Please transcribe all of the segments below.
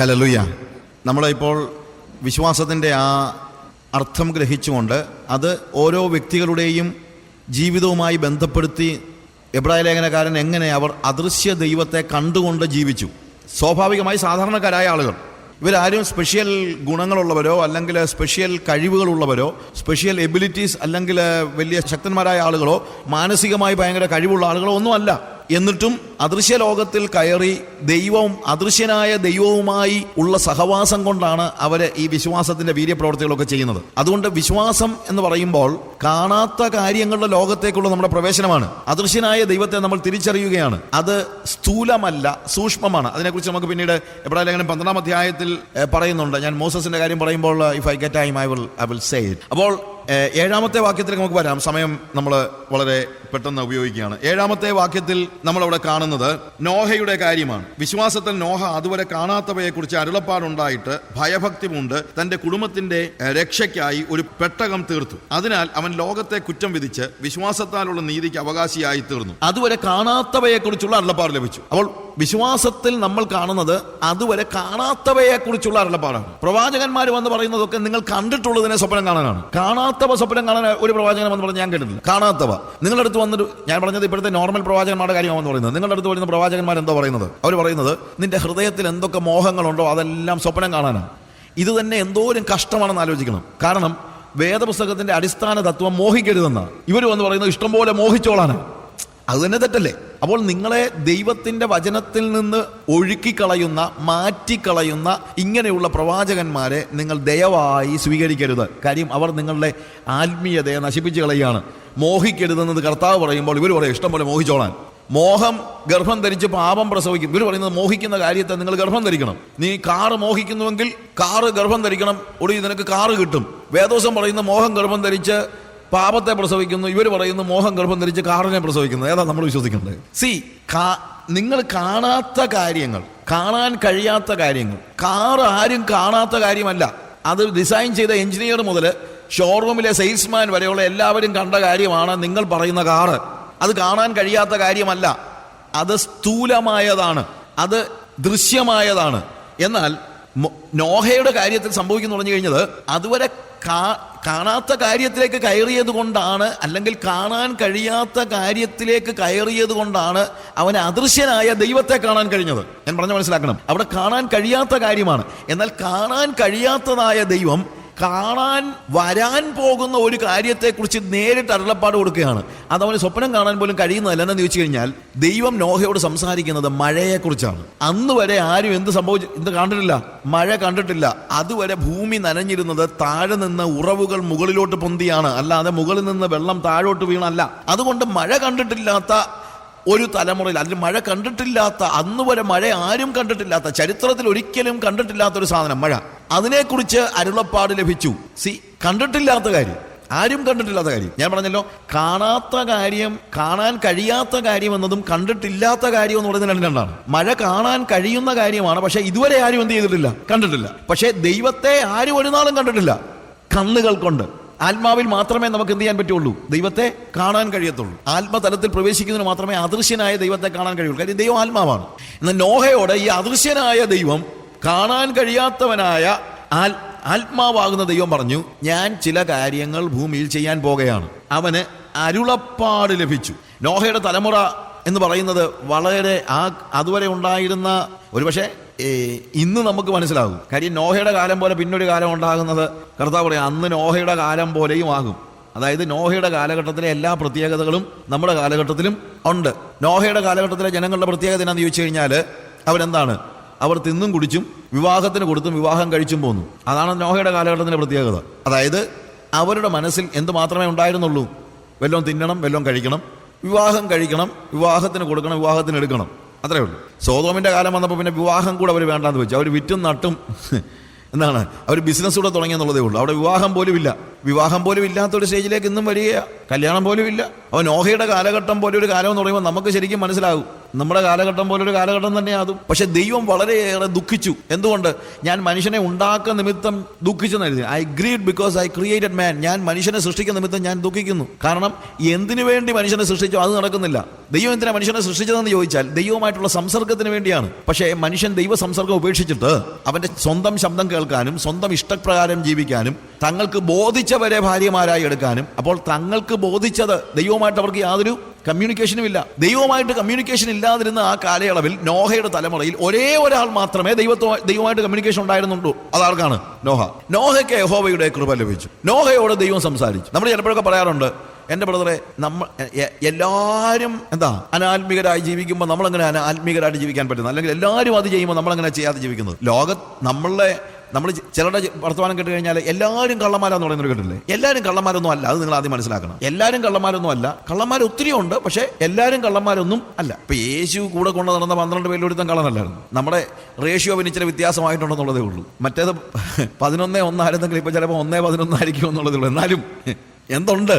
Hallelujah. നമ്മളിപ്പോൾ വിശ്വാസത്തിൻ്റെ ആ അർത്ഥം ഗ്രഹിച്ചുകൊണ്ട് അത് ഓരോ വ്യക്തികളുടെയും ജീവിതവുമായി ബന്ധപ്പെടുത്തി എബ്രായ ലേഖനകാരൻ എങ്ങനെ അവർ അദൃശ്യ ദൈവത്തെ കണ്ടുകൊണ്ട് ജീവിച്ചു. സ്വാഭാവികമായി സാധാരണക്കാരായ ആളുകൾ, ഇവരാരും സ്പെഷ്യൽ ഗുണങ്ങളുള്ളവരോ അല്ലെങ്കിൽ സ്പെഷ്യൽ കഴിവുകളുള്ളവരോ സ്പെഷ്യൽ എബിലിറ്റീസ് അല്ലെങ്കിൽ വലിയ ശക്തന്മാരായ ആളുകളോ മാനസികമായി ഭയങ്കര കഴിവുള്ള ആളുകളോ ഒന്നുമല്ല. എന്നിട്ടും അദൃശ്യ ലോകത്തിൽ കയറി ദൈവവും അദൃശ്യനായ ദൈവവുമായി ഉള്ള സഹവാസം കൊണ്ടാണ് അവർ ഈ വിശ്വാസത്തിന്റെ വീര്യപ്രവർത്തികളൊക്കെ ചെയ്യുന്നത്. അതുകൊണ്ട് വിശ്വാസം എന്ന് പറയുമ്പോൾ കാണാത്ത കാര്യങ്ങളുടെ ലോകത്തേക്കുള്ള നമ്മുടെ പ്രവേശനമാണ്. അദൃശ്യനായ ദൈവത്തെ നമ്മൾ തിരിച്ചറിയുകയാണ്. അത് സ്ഥൂലമല്ല, സൂക്ഷ്മമാണ്. അതിനെക്കുറിച്ച് നമുക്ക് പിന്നീട് എബ്രായ ലേഖനം 12-ാം അധ്യായത്തിൽ പറയുന്നുണ്ട്. ഞാൻ മോസസിന്റെ കാര്യം പറയുമ്പോൾ if I get time I will say it. അപ്പോൾ 7-ാമത്തെ വാക്യത്തിലേക്ക് നമുക്ക് വരാം. സമയം നമ്മൾ വളരെ പെട്ടെന്ന് ഉപയോഗിക്കുകയാണ്. 7-ാമത്തെ വാക്യത്തിൽ നമ്മളവിടെ കാണുന്നത് നോഹയുടെ കാര്യമാണ്. വിശ്വാസത്തിൽ നോഹ അതുവരെ കാണാത്തവയെക്കുറിച്ച് അരുളപ്പാടുണ്ടായിട്ട് ഭയഭക്തി കൊണ്ട് തന്റെ കുടുംബത്തിന്റെ രക്ഷയ്ക്കായി ഒരു പെട്ടകം തീർത്തു. അതിനാൽ അവൻ ലോകത്തെ കുറ്റം വിധിച്ച് വിശ്വാസത്താലുള്ള നീതിക്ക് അവകാശിയായി തീർന്നു. അതുവരെ കാണാത്തവയെക്കുറിച്ചുള്ള അരുളപ്പാട് ലഭിച്ചു. അപ്പോൾ വിശ്വാസത്തിൽ നമ്മൾ കാണുന്നത് അതുവരെ കാണാത്തവയെക്കുറിച്ചുള്ള അരുളപ്പാടാണ്. പ്രവാചകന്മാർ വന്ന് പറയുന്നതൊക്കെ നിങ്ങൾ കണ്ടിട്ടുള്ളതിനെ സ്വപ്നം കാണാനാണ്. കാണാത്തവ സ്വപ്നം കാണാൻ ഒരു പ്രവാചകൻ വന്ന് പറഞ്ഞ് ഞാൻ കേട്ടിട്ടില്ല. കാണാത്തവ നിങ്ങളുടെ അടുത്ത് വന്നിട്ട്, ഞാൻ പറഞ്ഞത് ഇപ്പോഴത്തെ നോർമൽ പ്രവാചകന്മാരുടെ കാര്യമാണെന്ന് പറയുന്നത്. നിങ്ങളുടെ അടുത്ത് വരുന്ന പ്രവാചകന്മാർ എന്തോ പറയുന്നത്? അവർ പറയുന്നത് നിന്റെ ഹൃദയത്തിൽ എന്തൊക്കെ മോഹങ്ങളുണ്ടോ അതെല്ലാം സ്വപ്നം കാണാനാണ്. ഇത് തന്നെ എന്തോരം കഷ്ടമാണെന്ന് ആലോചിക്കണം. കാരണം വേദപുസ്തകത്തിന്റെ അടിസ്ഥാന തത്വം മോഹിക്കരുതെന്നാണ്. ഇവർ വന്ന് പറയുന്നത് ഇഷ്ടംപോലെ മോഹിച്ചോളാനാണ്. അത് തന്നെ തെറ്റല്ലേ? അപ്പോൾ നിങ്ങളെ ദൈവത്തിന്റെ വചനത്തിൽ നിന്ന് ഒഴുക്കിക്കളയുന്ന, മാറ്റിക്കളയുന്ന ഇങ്ങനെയുള്ള പ്രവാചകന്മാരെ നിങ്ങൾ ദയവായി സ്വീകരിക്കരുത്. കാര്യം അവർ നിങ്ങളുടെ ആത്മീയതയെ നശിപ്പിച്ചു കളയുകയാണ്. മോഹിക്കരുതെന്നത് കർത്താവ് പറയുമ്പോൾ ഇവർ പറയും ഇഷ്ടം പോലെ മോഹിച്ചോളാൻ. മോഹം ഗർഭം ധരിച്ച് പാപം പ്രസവിക്കും. ഇവർ പറയുന്നത് മോഹിക്കുന്ന കാര്യത്തെ നിങ്ങൾ ഗർഭം ധരിക്കണം. നീ കാറ് മോഹിക്കുന്നുവെങ്കിൽ കാറ് ഗർഭം ധരിക്കണം, ഒടുവിൽ നിനക്ക് കാറ് കിട്ടും. വേദോസം പറയുന്ന മോഹം ഗർഭം ധരിച്ച് പാപത്തെ പ്രസവിക്കുന്നു. ഇവർ പറയുന്നു മോഹം ഗർഭം ധരിച്ച് കാറിനെ പ്രസവിക്കുന്നു. ഏതാ നമ്മൾ വിശ്വസിക്കേണ്ടത്? നിങ്ങൾ കാണാത്ത കാര്യങ്ങൾ, കാണാൻ കഴിയാത്ത കാര്യങ്ങൾ. കാറ് ആരും കാണാത്ത കാര്യമല്ല. അത് ഡിസൈൻ ചെയ്ത എഞ്ചിനീയർ മുതൽ ഷോറൂമിലെ സെയിൽസ്മാൻ വരെയുള്ള എല്ലാവരും കണ്ട കാര്യമാണ് നിങ്ങൾ പറയുന്ന കാറ്. അത് കാണാൻ കഴിയാത്ത കാര്യമല്ല. അത് സ്ഥൂലമായതാണ്, അത് ദൃശ്യമായതാണ്. എന്നാൽ നോഹയുടെ കാര്യത്തിൽ സംഭവിക്കുന്നു പറഞ്ഞു കഴിഞ്ഞത് അതുവരെ കാണാത്ത കാര്യത്തിലേക്ക് കയറിയത് കൊണ്ടാണ്, അല്ലെങ്കിൽ കാണാൻ കഴിയാത്ത കാര്യത്തിലേക്ക് കയറിയത് കൊണ്ടാണ് അവന് അദൃശ്യനായ ദൈവത്തെ കാണാൻ കഴിഞ്ഞത്. ഞാൻ പറഞ്ഞ മനസ്സിലാക്കണം. അവിടെ കാണാൻ കഴിയാത്ത കാര്യമാണ്. എന്നാൽ കാണാൻ കഴിയാത്തതായ ദൈവം കാണാൻ വരാൻ പോകുന്ന ഒരു കാര്യത്തെക്കുറിച്ച് നേരിട്ട് അരുളപ്പാട് കൊടുക്കുകയാണ്. അതവന് സ്വപ്നം കാണാൻ പോലും കഴിയുന്നതല്ല. എന്ന് ചോദിച്ചു കഴിഞ്ഞാൽ ദൈവം നോഹയോട് സംസാരിക്കുന്നത് മഴയെക്കുറിച്ചാണ്. അന്ന് വരെ ആരും എന്ത് കണ്ടിട്ടില്ല? മഴ കണ്ടിട്ടില്ല. അതുവരെ ഭൂമി നനഞ്ഞിരുന്നത് താഴെ നിന്ന് ഉറവുകൾ മുകളിലോട്ട് പൊന്തിയാണ്, അല്ലാതെ മുകളിൽ നിന്ന് വെള്ളം താഴോട്ട് വീണല്ല. അതുകൊണ്ട് മഴ കണ്ടിട്ടില്ലാത്ത ഒരു തലമുറയിൽ, അതിൽ മഴ കണ്ടിട്ടില്ലാത്ത, അന്ന് വരെ മഴ ആരും കണ്ടിട്ടില്ലാത്ത, ചരിത്രത്തിൽ ഒരിക്കലും കണ്ടിട്ടില്ലാത്ത ഒരു സാധനം മഴ, അതിനെക്കുറിച്ച് അരുളപ്പാട് ലഭിച്ചു. കണ്ടിട്ടില്ലാത്ത കാര്യം, ആരും കണ്ടിട്ടില്ലാത്ത കാര്യം. ഞാൻ പറഞ്ഞല്ലോ, കാണാത്ത കാര്യം, കാണാൻ കഴിയാത്ത കാര്യം എന്നതും കണ്ടിട്ടില്ലാത്ത കാര്യം എന്ന് പറയുന്നത് രണ്ടാണ്. മഴ കാണാൻ കഴിയുന്ന കാര്യമാണ്, പക്ഷെ ഇതുവരെ ആരും എന്ത് ചെയ്തിട്ടില്ല? കണ്ടിട്ടില്ല. പക്ഷെ ദൈവത്തെ ആരും ഒരു നാളും കണ്ടിട്ടില്ല. കണ്ണുകൾ കൊണ്ട്, ആത്മാവിൽ മാത്രമേ നമുക്ക് എന്ത് ചെയ്യാൻ പറ്റുള്ളൂ? ദൈവത്തെ കാണാൻ കഴിയത്തുള്ളൂ. ആത്മതലത്തിൽ പ്രവേശിക്കുന്നതിന് മാത്രമേ അദൃശ്യനായ ദൈവത്തെ കാണാൻ കഴിയുള്ളൂ. കാര്യം ദൈവം ആത്മാവാണ്. എന്നാൽ നോഹയോട് ഈ അദൃശ്യനായ ദൈവം, കാണാൻ കഴിയാത്തവനായ ആത്മാവാകുന്ന ദൈവം പറഞ്ഞു, ഞാൻ ചില കാര്യങ്ങൾ ഭൂമിയിൽ ചെയ്യാൻ പോകുകയാണ്. അവന് അരുളപ്പാട് ലഭിച്ചു. നോഹയുടെ തലമുറ എന്ന് പറയുന്നത് വളരെ അതുവരെ ഉണ്ടായിരുന്ന, ഒരുപക്ഷെ ഇന്ന് നമുക്ക് മനസ്സിലാകും. കാര്യം നോഹയുടെ കാലം പോലെ പിന്നൊരു കാലം ഉണ്ടാകുന്നത് കർത്താവ് പറയാം, അന്ന് നോഹയുടെ കാലം പോലെയും ആകും. അതായത് നോഹയുടെ കാലഘട്ടത്തിലെ എല്ലാ പ്രത്യേകതകളും നമ്മുടെ കാലഘട്ടത്തിലും ഉണ്ട്. നോഹയുടെ കാലഘട്ടത്തിലെ ജനങ്ങളുടെ പ്രത്യേകത എന്നാന്ന് ചോദിച്ചു കഴിഞ്ഞാൽ അവരെന്താണ്? അവർ തിന്നും കുടിച്ചും വിവാഹത്തിന് കൊടുത്തും വിവാഹം കഴിച്ചും പോന്നു. അതാണ് നോഹയുടെ കാലഘട്ടത്തിൻ്റെ പ്രത്യേകത. അതായത് അവരുടെ മനസ്സിൽ എന്ത് മാത്രമേ ഉണ്ടായിരുന്നുള്ളൂ? വല്ലതും തിന്നണം, വല്ലതും കഴിക്കണം, വിവാഹം കഴിക്കണം, വിവാഹത്തിന് കൊടുക്കണം, വിവാഹത്തിന് എടുക്കണം, അത്രേ ഉള്ളൂ. സോതോമിൻ്റെ കാലം വന്നപ്പോൾ പിന്നെ വിവാഹം കൂടെ അവർ വേണ്ടാന്ന് വെച്ചു. അവർ വിറ്റും നട്ടും എന്താണ്, അവർ ബിസിനസ് കൂടെ തുടങ്ങിയെന്നുള്ളതേ ഉള്ളൂ. അവിടെ വിവാഹം പോലും ഇല്ല. വിവാഹം പോലും ഇല്ലാത്തൊരു സ്റ്റേജിലേക്ക് ഇന്നും വരികയാണ്. കല്യാണം പോലും ഇല്ല. അവൻ നോഹയുടെ കാലഘട്ടം പോലെ ഒരു കാലം എന്ന് പറയുമ്പോൾ നമുക്ക് ശരിക്കും മനസ്സിലാകും നമ്മുടെ കാലഘട്ടം പോലൊരു കാലഘട്ടം തന്നെയാണ് അതും. പക്ഷെ ദൈവം വളരെയേറെ ദുഃഖിച്ചു. എന്തുകൊണ്ട്? ഞാൻ മനുഷ്യനെ ഉണ്ടാക്കുന്ന നിമിത്തം ദുഃഖിച്ചെന്ന് എഴുതി. I greed because I created മാൻ. ഞാൻ മനുഷ്യനെ സൃഷ്ടിക്കുന്ന നിമിത്തം ഞാൻ ദുഃഖിക്കുന്നു. കാരണം എന്തിനു വേണ്ടി മനുഷ്യനെ സൃഷ്ടിച്ചോ അത് നടക്കുന്നില്ല. ദൈവം എന്തിനാ മനുഷ്യനെ സൃഷ്ടിച്ചതെന്ന് ചോദിച്ചാൽ ദൈവവുമായിട്ടുള്ള സംസർഗത്തിന് വേണ്ടിയാണ്. പക്ഷേ മനുഷ്യൻ ദൈവ സംസർഗം ഉപേക്ഷിച്ചിട്ട് അവന്റെ സ്വന്തം ശബ്ദം കേൾക്കാനും സ്വന്തം ഇഷ്ടപ്രകാരം ജീവിക്കാനും തങ്ങൾക്ക് ബോധിച്ചവരെ ഭാര്യമാരായി എടുക്കാനും, അപ്പോൾ തങ്ങൾക്ക് ബോധിച്ചത് ദൈവവുമായിട്ട് അവർക്ക് യാതൊരു കമ്മ്യൂണിക്കേഷനും ഇല്ല. ദൈവവുമായിട്ട് കമ്മ്യൂണിക്കേഷൻ ഇല്ലാതിരുന്ന ആ കാലയളവിൽ നോഹയുടെ തലമുറയിൽ ഒരേ ഒരാൾ മാത്രമേ ദൈവമായിട്ട് കമ്മ്യൂണിക്കേഷൻ ഉണ്ടായിരുന്നുള്ളൂ. അതാർക്കാണ്? നോഹ. നോഹയ്ക്ക് യഹോവയുടെ കൃപ ലഭിച്ചു. നോഹയോട് ദൈവം സംസാരിച്ചു. നമ്മൾ ചിലപ്പോഴൊക്കെ പറയാറുണ്ട്, എന്റെ ബ്രദറെ, എല്ലാവരും അനാത്മികരായി ജീവിക്കുമ്പോൾ നമ്മളെങ്ങനെ ആത്മീകരായിട്ട് ജീവിക്കാൻ പറ്റുന്നത്? അല്ലെങ്കിൽ എല്ലാവരും അത് ചെയ്യുമ്പോൾ നമ്മളെങ്ങനെ ചെയ്യാതെ ജീവിക്കുന്നത്? നമ്മൾ ചിലരുടെ വർത്തമാനം കേട്ട് കഴിഞ്ഞാൽ എല്ലാവരും കള്ളന്മാരാന്ന് പറയുന്നത് കേട്ടില്ലേ? എല്ലാവരും കള്ളന്മാരൊന്നും അല്ല. അത് നിങ്ങൾ ആദ്യം മനസ്സിലാക്കണം. എല്ലാവരും കള്ളന്മാരൊന്നും അല്ല. കള്ളന്മാർ ഒത്തിരി ഉണ്ട്, പക്ഷെ എല്ലാവരും കള്ളന്മാരൊന്നും അല്ല. ഇപ്പൊ യേശു കൂടെ കൊണ്ട് നടന്ന 12 പേരിൽ ഒരുത്തൻ കള്ളനല്ലായിരുന്നു. നമ്മുടെ റേഷ്യോ ഇച്ചിരി വ്യത്യാസമായിട്ടുണ്ടെന്നുള്ളതേ ഉള്ളൂ. മറ്റേത് 11:1 ആയിരുന്നെങ്കിൽ ഇപ്പൊ ചിലപ്പോൾ 1:11 ആയിരിക്കും എന്നുള്ളതേ ഉള്ളൂ. എന്നാലും എന്തുണ്ട്?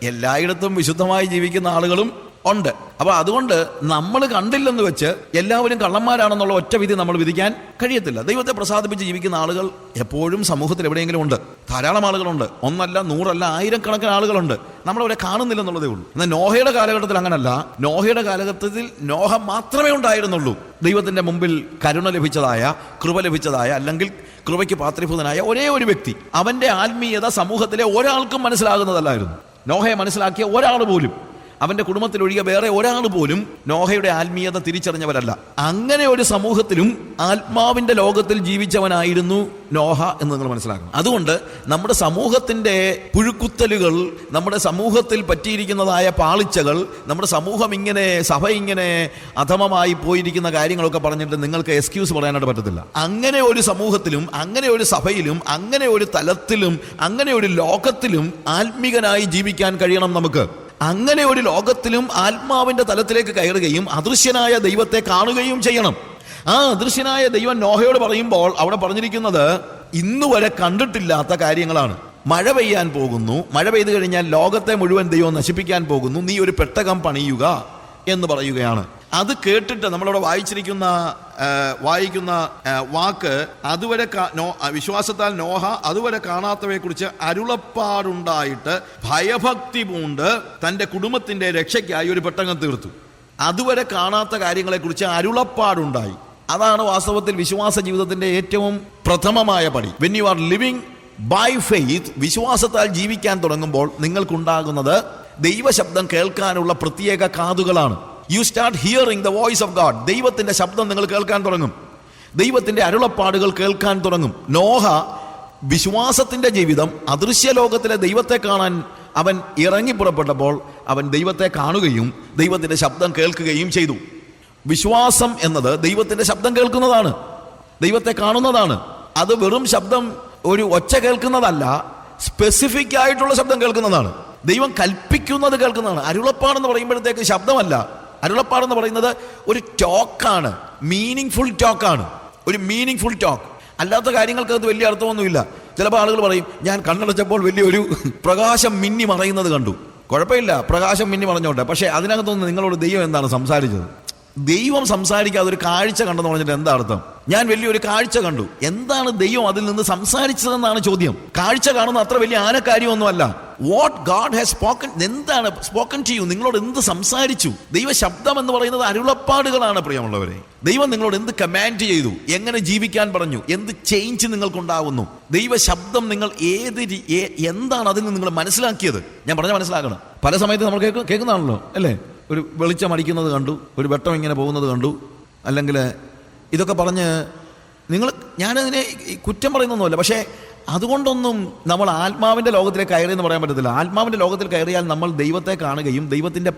എല്ലായിടത്തും വിശുദ്ധമായി ജീവിക്കുന്ന ആളുകളും ഉണ്ട്. അപ്പൊ അതുകൊണ്ട് നമ്മൾ കണ്ടില്ലെന്ന് വെച്ച് എല്ലാവരും കള്ളന്മാരാണെന്നുള്ള ഒറ്റ വിധി നമ്മൾ വിധിക്കാൻ കഴിയത്തില്ല. ദൈവത്തെ പ്രസാദിപ്പിച്ച് ജീവിക്കുന്ന ആളുകൾ എപ്പോഴും സമൂഹത്തിൽ എവിടെയെങ്കിലും ഉണ്ട്. ധാരാളം ആളുകളുണ്ട്. 1 അല്ല 100 അല്ല 1000 ആളുകളുണ്ട്. നമ്മളവരെ കാണുന്നില്ലെന്നുള്ളതേ ഉള്ളൂ. എന്നാൽ നോഹയുടെ കാലഘട്ടത്തിൽ അങ്ങനല്ല. നോഹയുടെ കാലഘട്ടത്തിൽ നോഹ മാത്രമേ ഉണ്ടായിരുന്നുള്ളൂ ദൈവത്തിന്റെ മുമ്പിൽ കരുണ ലഭിച്ചതായ, കൃപ ലഭിച്ചതായ, അല്ലെങ്കിൽ കൃപയ്ക്ക് പാത്രീഭൂതനായ ഒരേ ഒരു വ്യക്തി. അവന്റെ ആത്മീയത സമൂഹത്തിലെ ഒരാൾക്കും മനസ്സിലാകുന്നതല്ലായിരുന്നു. നോഹയെ മനസ്സിലാക്കിയ ഒരാൾ പോലും, അവന്റെ കുടുംബത്തിലൊഴികെ വേറെ ഒരാൾ പോലും നോഹയുടെ ആത്മീയത തിരിച്ചറിഞ്ഞവരല്ല. അങ്ങനെ ഒരു സമൂഹത്തിലും ആത്മാവിന്റെ ലോകത്തിൽ ജീവിച്ചവനായിരുന്നു നോഹ എന്ന് നിങ്ങൾ മനസ്സിലാക്കണം. അതുകൊണ്ട് നമ്മുടെ സമൂഹത്തിന്റെ പുഴുക്കുത്തലുകൾ, നമ്മുടെ സമൂഹത്തിൽ പറ്റിയിരിക്കുന്നതായ പാളിച്ചകൾ, നമ്മുടെ സമൂഹം ഇങ്ങനെ, സഭ ഇങ്ങനെ അധമമായി പോയിരിക്കുന്ന കാര്യങ്ങളൊക്കെ പറഞ്ഞിട്ട് നിങ്ങൾക്ക് എക്സ്ക്യൂസ് പറയാനായിട്ട് പറ്റത്തില്ല. അങ്ങനെ ഒരു സമൂഹത്തിലും, അങ്ങനെ ഒരു സഭയിലും, അങ്ങനെ ഒരു തലത്തിലും, അങ്ങനെ ഒരു ലോകത്തിലും ആത്മീകനായി ജീവിക്കാൻ കഴിയണം നമുക്ക്. അങ്ങനെ ഒരു ലോകത്തിലും ആത്മാവിന്റെ തലത്തിലേക്ക് കയറുകയും അദൃശ്യനായ ദൈവത്തെ കാണുകയും ചെയ്യണം. ആ അദൃശ്യനായ ദൈവം നോഹയോട് പറയുമ്പോൾ അവിടെ പറഞ്ഞിരിക്കുന്നത് ഇന്നുവരെ കണ്ടിട്ടില്ലാത്ത കാര്യങ്ങളാണ്. മഴ പെയ്യാൻ പോകുന്നു, മഴ പെയ്തു കഴിഞ്ഞാൽ ലോകത്തെ മുഴുവൻ ദൈവം നശിപ്പിക്കാൻ പോകുന്നു, നീ ഒരു പെട്ടകം പണിയുക എന്ന് പറയുകയാണ്. അത് കേട്ടിട്ട് നമ്മളിവിടെ വായിക്കുന്ന വാക്ക്, അതുവരെ വിശ്വാസത്താൽ നോഹ അതുവരെ കാണാത്തവയെ കുറിച്ച് അരുളപ്പാടുണ്ടായിട്ട് ഭയഭക്തി പൂണ്ട് തന്റെ കുടുംബത്തിന്റെ രക്ഷയ്ക്കായി ഒരു പെട്ടകം തീർത്തു. അതുവരെ കാണാത്ത കാര്യങ്ങളെക്കുറിച്ച് അരുളപ്പാടുണ്ടായി. അതാണ് വാസ്തവത്തിൽ വിശ്വാസ ജീവിതത്തിന്റെ ഏറ്റവും പ്രഥമമായ പടി. When you are living by faith, വിശ്വാസത്താൽ ജീവിക്കാൻ തുടങ്ങുമ്പോൾ നിങ്ങൾക്കുണ്ടാകുന്നത് ദൈവശബ്ദം കേൾക്കാനുള്ള പ്രത്യേക കാതുകളാണ്. You start hearing the voice of God. ദൈവത്തിന്റെ ശബ്ദം നിങ്ങൾ കേൾക്കാൻ തുടങ്ങും. ദൈവത്തിന്റെ അരുളപ്പാടുകൾ കേൾക്കാൻ തുടങ്ങും. നോഹ വിശ്വാസത്തിന്റെ ജീവിതം, അദൃശ്യ ലോകത്തിലെ ദൈവത്തെ കാണാൻ അവൻ ഇറങ്ങി പുറപ്പെട്ടപ്പോൾ അവൻ ദൈവത്തെ കാണുകയും ദൈവത്തിന്റെ ശബ്ദം കേൾക്കുകയും ചെയ്തു. വിശ്വാസം എന്നത് ദൈവത്തിന്റെ ശബ്ദം കേൾക്കുന്നതാണ്, ദൈവത്തെ കാണുന്നതാണ്. അത് വെറും ശബ്ദം, ഒരു ഒച്ച കേൾക്കുന്നതല്ല, സ്പെസിഫിക് ആയിട്ടുള്ള ശബ്ദം കേൾക്കുന്നതാണ്. ദൈവം കൽപ്പിക്കുന്നത് കേൾക്കുന്നതാണ്. അരുളപ്പാടെന്ന് പറയുമ്പോഴത്തേക്ക് ശബ്ദമല്ല. അരുളപ്പാടെന്ന് പറയുന്നത് ഒരു ടോക്കാണ്, മീനിങ് ഫുൾ ടോക്കാണ്, ഒരു മീനിങ് ഫുൾ ടോക്ക്. അല്ലാത്ത കാര്യങ്ങൾക്ക് അത് വലിയ അർത്ഥമൊന്നുമില്ല. ചിലപ്പോൾ ആളുകൾ പറയും, ഞാൻ കണ്ണടച്ചപ്പോൾ വലിയൊരു പ്രകാശം മിന്നി മറയുന്നത് കണ്ടു. കുഴപ്പമില്ല, പ്രകാശം മിന്നി മറഞ്ഞോട്ടെ. പക്ഷേ അതിനകത്തുനിന്ന് നിങ്ങളോട് ദൈവം എന്താണ് സംസാരിച്ചത്? ദൈവം സംസാരിക്കാതെ ഒരു കാഴ്ച കണ്ടെന്ന് പറഞ്ഞിട്ട് എന്താ അർത്ഥം? ഞാൻ വലിയൊരു കാഴ്ച കണ്ടു. എന്താണ് ദൈവം അതിൽ നിന്ന് സംസാരിച്ചതെന്നാണ് ചോദ്യം. കാഴ്ച കാണുന്ന അത്ര വലിയ ആനക്കാര്യമൊന്നുമല്ല. വാട്ട് ഗാഡ് ഹാസ് സ്പോക്കൺ, എന്താണ് സ്പോക്കൺ ടു യു, നിങ്ങളോട് എന്ത് സംസാരിച്ചു? ദൈവ ശബ്ദം എന്ന് പറയുന്നത് അരുളപ്പാടുകളാണ് പ്രിയമുള്ളവരെ. ദൈവം നിങ്ങളോട് എന്ത് കമാൻഡ് ചെയ്തു, എങ്ങനെ ജീവിക്കാൻ പറഞ്ഞു, എന്ത് ചേഞ്ച് നിങ്ങൾക്കുണ്ടാവുന്നു? ദൈവ ശബ്ദം നിങ്ങൾ എന്താണ് അതിൽ നിന്ന് നിങ്ങൾ മനസ്സിലാക്കിയത്? ഞാൻ പറഞ്ഞ മനസ്സിലാക്കണം. പല സമയത്ത് നമ്മൾ കേൾക്കുന്നതാണല്ലോ അല്ലേ? ഒരു വെളിച്ചം അടിക്കുന്നത് കണ്ടു, ഒരു വെട്ടം ഇങ്ങനെ പോകുന്നത് കണ്ടു, അല്ലെങ്കിൽ ഇതൊക്കെ പറഞ്ഞ് ഞാനതിനെ കുറ്റം പറയുന്നൊന്നുമല്ല. പക്ഷേ അതുകൊണ്ടൊന്നും നമ്മൾ ആത്മാവിൻ്റെ ലോകത്തിലേക്ക് കയറിയെന്ന് പറയാൻ പറ്റത്തില്ല. ആത്മാവിൻ്റെ ലോകത്തിൽ കയറിയാൽ നമ്മൾ ദൈവത്തെ കാണുകയും ദൈവത്തിൻ്റെ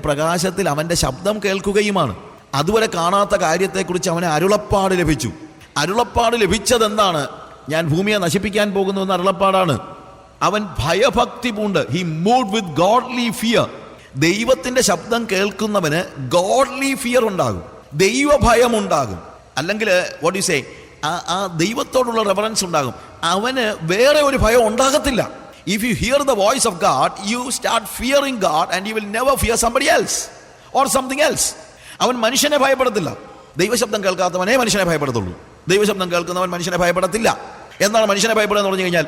പ്രകാശത്തിൽ അവൻ്റെ ശബ്ദം കേൾക്കുകയുമാണ്. അതുവരെ കാണാത്ത കാര്യത്തെക്കുറിച്ച് അവന് അരുളപ്പാട് ലഭിച്ചു. അരുളപ്പാട് ലഭിച്ചതെന്താണ്? ഞാൻ ഭൂമിയെ നശിപ്പിക്കാൻ പോകുന്നു എന്ന അരുളപ്പാടാണ്. അവൻ ഭയഭക്തി പൂണ്ട്, he moved with godly fear. ദൈവത്തിന്റെ ശബ്ദം കേൾക്കുന്നവന് ഗോഡ്ലി ഫിയർ ഉണ്ടാകും, ദൈവഭയം ഉണ്ടാകും. അല്ലെങ്കിൽ വാട്ട് യു സേ, ആ ദൈവത്തോടുള്ള റെവറൻസ് ഉണ്ടാകും. അവന് വേറെ ഒരു ഭയം ഉണ്ടാകത്തില്ല. If you here the voice of God, you start fearing God and you will never fear somebody else. Or something else. അവൻ മനുഷ്യനെ ഭയപ്പെടത്തില്ല. ദൈവശബ്ദം കേൾക്കാത്തവനെ മനുഷ്യനെ ഭയപ്പെടത്തുള്ളൂ. ദൈവശബ്ദം കേൾക്കുന്നവൻ മനുഷ്യനെ ഭയപ്പെടത്തില്ല. എന്താണ് മനുഷ്യനെ ഭയപ്പെടുക എന്ന് പറഞ്ഞു കഴിഞ്ഞാൽ?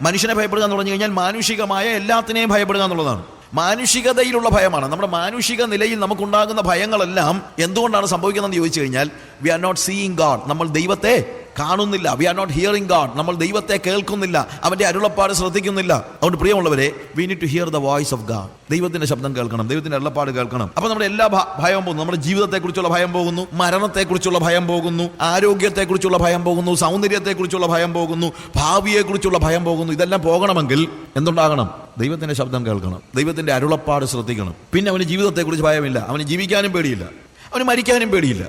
മനുഷ്യനെ ഭയപ്പെടുക എന്ന് പറഞ്ഞു കഴിഞ്ഞാൽ മാനുഷികമായ എല്ലാത്തിനെയും ഭയപ്പെടുക എന്നുള്ളതാണ്. മാനുഷികതയിലുള്ള ഭയമാണ്. നമ്മുടെ മാനുഷിക നിലയിൽ നമുക്കുണ്ടാകുന്ന ഭയങ്ങളെല്ലാം എന്തുകൊണ്ടാണ് സംഭവിക്കുന്നതെന്ന് ചോദിച്ചു കഴിഞ്ഞാൽ, we are not seeing God. നമ്മൾ ദൈവത്തെ കാണുന്നില്ല. We are not hearing God. നമ്മൾ ദൈവത്തെ കേൾക്കുന്നില്ല, അവന്റെ അരുളപ്പാട് ശ്രദ്ധിക്കുന്നില്ല. അതുകൊണ്ട് പ്രിയമുള്ളവരെ, we need to hear the voice of God. ദൈവത്തിന്റെ ശബ്ദം കേൾക്കണം, ദൈവത്തിന്റെ അരുളപ്പാട് കേൾക്കണം. അപ്പൊ നമ്മുടെ എല്ലാ ഭയവും പോകുന്നു. നമ്മുടെ ജീവിതത്തെക്കുറിച്ചുള്ള ഭയം പോകുന്നു, മരണത്തെക്കുറിച്ചുള്ള ഭയം പോകുന്നു, ആരോഗ്യത്തെക്കുറിച്ചുള്ള ഭയം പോകുന്നു, സൗന്ദര്യത്തെക്കുറിച്ചുള്ള ഭയം പോകുന്നു, ഭാവിയെക്കുറിച്ചുള്ള ഭയം പോകുന്നു. ഇതെല്ലാം പോകണമെങ്കിൽ എന്തുണ്ടാകണം? ദൈവത്തിന്റെ ശബ്ദം കേൾക്കണം, ദൈവത്തിന്റെ അരുളപ്പാട് ശ്രദ്ധിക്കണം. പിന്നെ അവന് ജീവിതത്തെക്കുറിച്ച് ഭയമില്ല, അവന് ജീവിക്കാനും പേടിയില്ല, അവന് മരിക്കാനും പേടിയില്ല.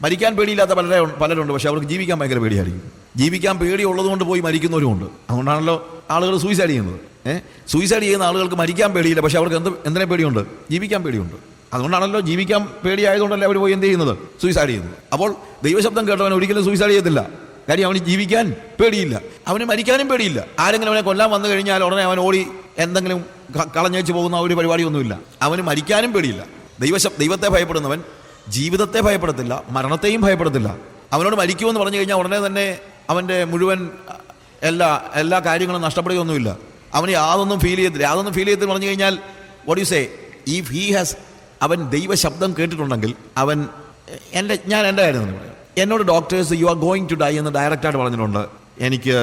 മരിക്കാൻ പേടിയില്ലാത്ത പലരുണ്ട്, പക്ഷെ അവർക്ക് ജീവിക്കാൻ ഭയങ്കര പേടിയായിരിക്കും. ജീവിക്കാൻ പേടിയുള്ളതുകൊണ്ട് പോയി മരിക്കുന്നവരുമുണ്ട്. അതുകൊണ്ടാണല്ലോ ആളുകൾ സൂയിസൈഡ് ചെയ്യുന്നത്. സൂയിസൈഡ് ചെയ്യുന്ന ആളുകൾക്ക് മരിക്കാൻ പേടിയില്ല, പക്ഷെ അവർക്ക് എന്തിനെ പേടിയുണ്ട്? ജീവിക്കാൻ പേടിയുണ്ട്. അതുകൊണ്ടാണല്ലോ ജീവിക്കാൻ പേടിയായതുകൊണ്ടല്ലേ അവർ പോയി എന്ത് ചെയ്യുന്നത്? സൂയിസൈഡ് ചെയ്യുന്നത്. അപ്പോൾ ദൈവശബ്ദം കേട്ടവൻ ഒരിക്കലും സൂയിസൈഡ് ചെയ്യത്തില്ല. കാര്യം അവന് ജീവിക്കാൻ പേടിയില്ല, അവന് മരിക്കാനും പേടിയില്ല. ആരെങ്കിലും അവനെ കൊല്ലാൻ വന്നു കഴിഞ്ഞാൽ ഉടനെ അവൻ ഓടി എന്തെങ്കിലും കളഞ്ഞു വെച്ച് പോകുന്ന ഒരു പരിപാടിയൊന്നുമില്ല. അവന് മരിക്കാനും പേടിയില്ല. ദൈവത്തെ ഭയപ്പെടുന്നവൻ ജീവിതത്തെ ഭയപ്പെടത്തില്ല, മരണത്തെയും ഭയപ്പെടത്തില്ല. അവനോട് മരിക്കുമെന്ന് പറഞ്ഞു കഴിഞ്ഞാൽ ഉടനെ തന്നെ അവൻ്റെ മുഴുവൻ എല്ലാ കാര്യങ്ങളും നഷ്ടപ്പെടുകയൊന്നുമില്ല. അവന് യാതൊന്നും ഫീൽ ചെയ്യത്തില്ല. പറഞ്ഞു കഴിഞ്ഞാൽ what you say, if he has, അവൻ ദൈവശബ്ദം കേട്ടിട്ടുണ്ടെങ്കിൽ അവൻ ഞാൻ എൻ്റെ കാര്യം തന്നെ പറയാം. എന്നോട് doctors you are going to die എന്ന് ഡയറക്റ്റായിട്ട് പറഞ്ഞിട്ടുണ്ട്. എനിക്ക്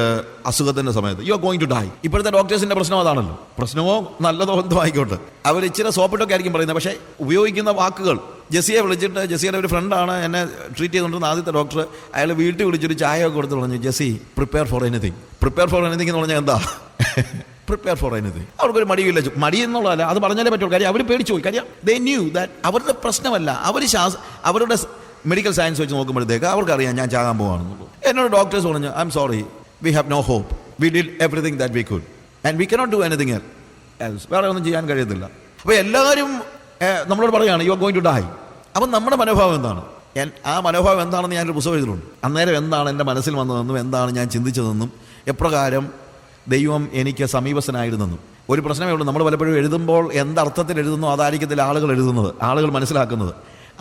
അസുഖത്തിൻ്റെ സമയത്ത് you are going to die. ഇപ്പോഴത്തെ ഡോക്ടേഴ്സിൻ്റെ പ്രശ്നം അതാണല്ലോ. പ്രശ്നമോ നല്ലതോ എന്തോ ആയിക്കോട്ടെ, അവർ ഇച്ചിരി സോപ്പിട്ടൊക്കെ ആയിരിക്കും പറയുന്നത്. പക്ഷേ ഉപയോഗിക്കുന്ന വാക്കുകൾ, ജെസ്സിയെ വിളിച്ചിട്ട്, ജെസ്സിയുടെ ഒരു ഫ്രണ്ടാണ് എന്നെ ട്രീറ്റ് ചെയ്തുകൊണ്ടിരുന്ന ആദ്യത്തെ ഡോക്ടർ, അയാൾ വീട്ടിൽ വിളിച്ചൊരു ചായ ഒക്കെ കൊടുത്ത് പറഞ്ഞു, Jessy prepare for anything. Prepare for anything എന്ന് പറഞ്ഞാൽ എന്താ? Prepare for anything. അവർക്കൊരു മടിയില്ല. മടി എന്നുള്ളതല്ല, അത് പറഞ്ഞാലേ പറ്റുള്ളൂ. കാര്യം അവർ പേടിച്ചു പോയി. കാര്യം ദേ ന്യൂ ദാറ്റ് അവരുടെ പ്രശ്നമല്ല. അവരുടെ മെഡിക്കൽ സയൻസ് വെച്ച് നോക്കുമ്പോഴത്തേക്ക് അവർക്കറിയാം ഞാൻ ചാകാൻ പോവാണെന്നുള്ളൂ. എന്നോട് ഡോക്ടേഴ്സ് പറഞ്ഞു, I'm sorry, we have no hope, we did everything that we could and we cannot do anything else. വേറെ ഒന്നും ചെയ്യാൻ കഴിയത്തില്ല. അപ്പോൾ എല്ലാവരും നമ്മളോട് പറയുകയാണ് you are going to die. അപ്പം നമ്മുടെ മനോഭാവം എന്താണ്? ആ മനോഭാവം എന്താണെന്ന് ഞാനൊരു പുസ്തകം എഴുതിയിട്ടുണ്ട്. അന്നേരം എന്താണ് എൻ്റെ മനസ്സിൽ വന്നതെന്നും എന്താണ് ഞാൻ ചിന്തിച്ചതെന്നും എപ്രകാരം ദൈവം എനിക്ക് സമീപസ്ഥനായിരുന്നെന്നും. ഒരു പ്രശ്നമേ ഉള്ളൂ, നമ്മൾ പലപ്പോഴും എഴുതുമ്പോൾ എന്തർത്ഥത്തിൽ എഴുതുന്നോ അതായിരിക്കത്തില്ല ആളുകൾ എഴുതുന്നത്, ആളുകൾ മനസ്സിലാക്കുന്നത്.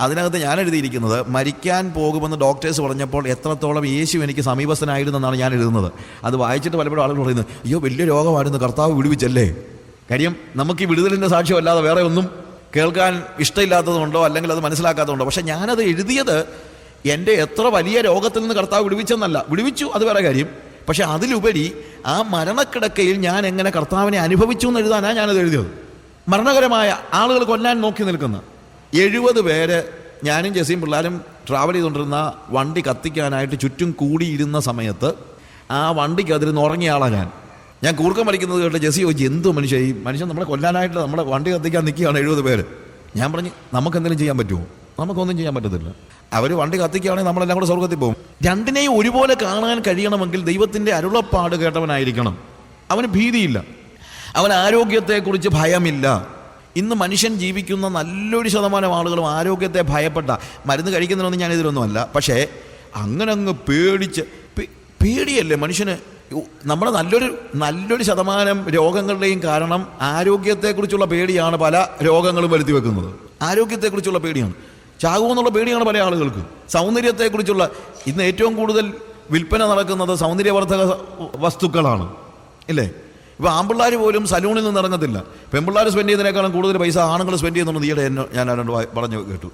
അതിനകത്ത് ഞാൻ എഴുതിയിരിക്കുന്നത്, മരിക്കാൻ പോകുമെന്ന് ഡോക്ടേഴ്സ് പറഞ്ഞപ്പോൾ എത്രത്തോളം യേശു എനിക്ക് സമീപസ്ഥനായിരുന്നെന്നാണ് ഞാൻ എഴുതുന്നത്. അത് വായിച്ചിട്ട് പലപ്പോഴും ആളുകൾ പറയുന്നത്, അയ്യോ വലിയ രോഗമായിരുന്നു, കർത്താവ് വിടുവിച്ചല്ലേ. കാര്യം നമുക്ക് ഈ വിടുതലിൻ്റെ സാക്ഷ്യമല്ലാതെ വേറെ ഒന്നും കേൾക്കാൻ ഇഷ്ടമില്ലാത്തതുകൊണ്ടോ അല്ലെങ്കിൽ അത് മനസ്സിലാക്കാത്തതുകൊണ്ടോ. പക്ഷെ ഞാനത് എഴുതിയത് എൻ്റെ എത്ര വലിയ രോഗത്തിൽ നിന്ന് കർത്താവ് വിടുവിച്ചെന്നല്ല. വിടുവിച്ചു, അത് വേറെ കാര്യം. പക്ഷെ അതിലുപരി ആ മരണക്കിടക്കയിൽ ഞാൻ എങ്ങനെ കർത്താവിനെ അനുഭവിച്ചു എന്ന് എഴുതാനാണ് ഞാനത് എഴുതിയത്. മരണകരമായ ആളുകൾ കൊല്ലാൻ നോക്കി നിൽക്കുന്ന 70 പേര്, ഞാനും ജെസ്സിയും പിള്ളേരും ട്രാവൽ ചെയ്തുകൊണ്ടിരുന്ന വണ്ടി കത്തിക്കാനായിട്ട് ചുറ്റും കൂടിയിരുന്ന സമയത്ത് ആ വണ്ടിക്കതിരുന്ന് ഉറങ്ങിയ ആളാണ് ഞാൻ കൂർക്കം വലിക്കുന്നത് കേട്ട് ജെസ്സി ചോദിച്ചു, എന്തോ ഈ മനുഷ്യൻ നമ്മളെ കൊല്ലാനായിട്ട് നമ്മുടെ വണ്ടി കത്തിക്കാൻ നിൽക്കുകയാണ് 70 പേര്. ഞാൻ പറഞ്ഞു, നമുക്കെന്തെങ്കിലും ചെയ്യാൻ പറ്റുമോ? നമുക്കൊന്നും ചെയ്യാൻ പറ്റത്തില്ല. അവർ വണ്ടി കത്തിക്കുകയാണെങ്കിൽ നമ്മളെല്ലാം കൂടെ സ്വർഗത്തിൽ പോകും. രണ്ടിനെയും ഒരുപോലെ കാണാൻ കഴിയണമെങ്കിൽ ദൈവത്തിൻ്റെ അരുളപ്പാട് കേട്ടവനായിരിക്കണം. അവന് ഭീതിയില്ല, അവൻ ആരോഗ്യത്തെക്കുറിച്ച് ഭയമില്ല. ഇന്ന് മനുഷ്യൻ ജീവിക്കുന്ന നല്ലൊരു ശതമാനം ആളുകളും ആരോഗ്യത്തെ ഭയപ്പെട്ട, മരുന്ന് കഴിക്കുന്നതിനൊന്നും ഞാനിതിലൊന്നുമല്ല, പക്ഷേ അങ്ങനെ അങ്ങ് പേടിയല്ലേ മനുഷ്യന്. നമ്മുടെ നല്ലൊരു ശതമാനം രോഗങ്ങളുടെയും കാരണം ആരോഗ്യത്തെക്കുറിച്ചുള്ള പേടിയാണ്. പല രോഗങ്ങളും വരുത്തി വെക്കുന്നത് ആരോഗ്യത്തെക്കുറിച്ചുള്ള പേടിയാണ്. ചാകുമെന്നുള്ള പേടിയാണ് പല ആളുകൾക്ക്. സൗന്ദര്യത്തെക്കുറിച്ചുള്ള, ഇന്ന് ഏറ്റവും കൂടുതൽ വിൽപ്പന നടക്കുന്നത് സൗന്ദര്യവർദ്ധക വസ്തുക്കളാണ്, ഇല്ലേ? ഇപ്പോൾ ആൺപിള്ളേർ പോലും സലൂണിൽ നിന്ന് ഇറങ്ങത്തില്ല. പെൺപിള്ളേർ സ്പെൻഡ് ചെയ്യുന്നതിനേക്കാളും കൂടുതൽ പൈസ ആണുങ്ങൾ സ്പെൻഡ് ചെയ്യുന്നുണ്ട്. ഈയിടെ ഞാൻ ആരോട് പറഞ്ഞു കേട്ടു.